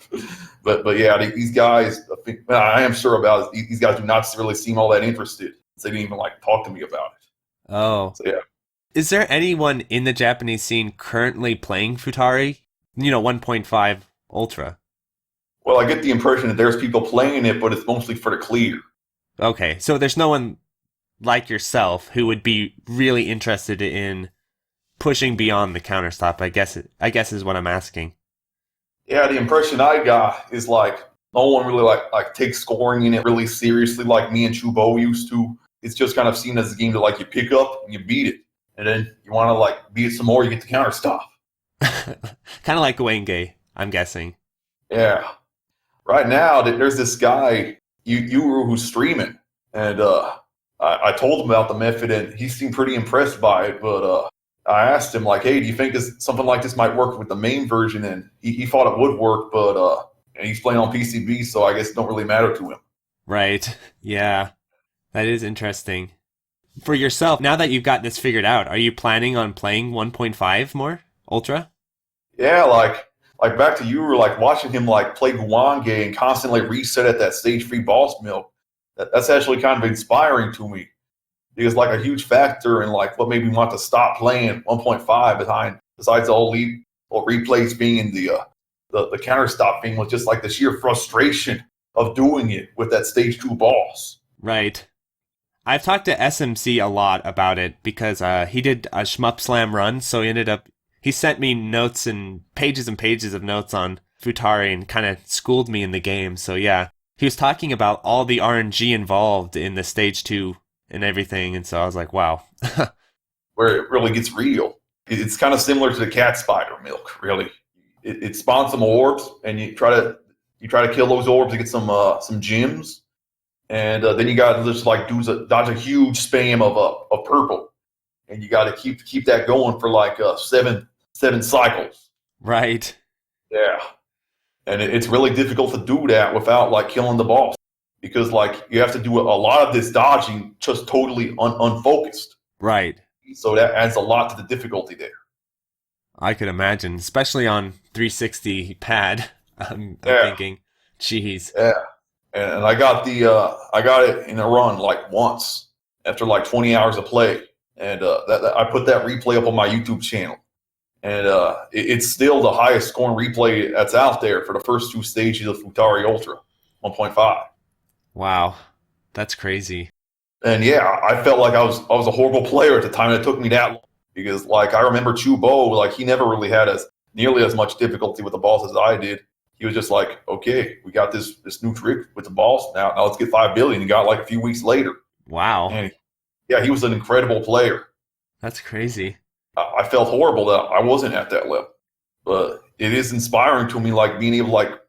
but yeah, these guys, I am sure about it. These guys do not really seem all that interested. They didn't even like talk to me about it. Oh, so, yeah. Is there anyone in the Japanese scene currently playing Futari? 1.5 Ultra. Well, I get the impression that there's people playing it, but it's mostly for the clear. Okay, so there's no one like yourself who would be really interested in pushing beyond the counterstop, I guess is what I'm asking. Yeah, the impression I got is like no one really like takes scoring in it really seriously like me and Chubo used to. It's just kind of seen as a game that like you pick up and you beat it, and then you want to like beat it some more, you get the counterstop. Kind of like Wenge, I'm guessing. Yeah. Right now, there's this guy, Yuru, who's streaming, and I told him about the method, and he seemed pretty impressed by it, but I asked him, like, hey, do you think something like this might work with the main version? And he thought it would work, but and he's playing on PCB, so I guess it don't really matter to him. Right. Yeah. That is interesting. For yourself, now that you've got this figured out, are you planning on playing 1.5 more? Ultra? Yeah, like back to you, like watching him like play Guange and constantly reset at that stage 3 boss milk. That's actually kind of inspiring to me, because like a huge factor in like what made me want to stop playing 1.5 besides all replays being in the counter stop thing was just like the sheer frustration of doing it with that stage 2 boss. Right. I've talked to SMC a lot about it because he did a shmup slam run, so he sent me notes and pages of notes on Futari and kind of schooled me in the game. So yeah, he was talking about all the RNG involved in the stage 2 and everything, and so I was like, wow. Where it really gets real. It's kind of similar to the cat spider milk, really. It spawns some orbs, and you try to kill those orbs to get some gems, and then you got to just like dodge a huge spam of purple, and you got to keep that going for like seven cycles. Right. Yeah, and it's really difficult to do that without like killing the boss, because like you have to do a lot of this dodging just totally unfocused. Right. So that adds a lot to the difficulty there. I could imagine, especially on 360 pad. I'm thinking, geez. Yeah, and I got it in a run like once after like 20 hours of play, and I put that replay up on my YouTube channel, and it's still the highest scoring replay that's out there for the first 2 stages of Futari Ultra 1.5. Wow, that's crazy. And yeah, I felt like I was a horrible player at the time. It took me that long because, like, I remember Chubo, like, he never really had nearly as much difficulty with the boss as I did. He was just like, okay, we got this new trick with the boss. Now let's get 5 billion. He got like a few weeks later. Wow. And yeah, he was an incredible player. That's crazy. I felt horrible that I wasn't at that level, but it is inspiring to me, like being able to like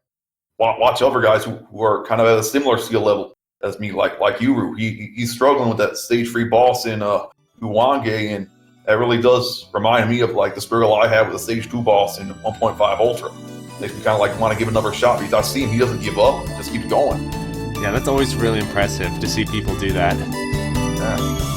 watch other guys who are kind of at a similar skill level as me, like Yuru. He's struggling with that stage 3 boss in Uwange, and that really does remind me of like the struggle I have with the stage 2 boss in 1.5 Ultra. Makes me kind of like want to give another shot because I see him. He doesn't give up; just keeps going. Yeah, that's always really impressive to see people do that. Yeah.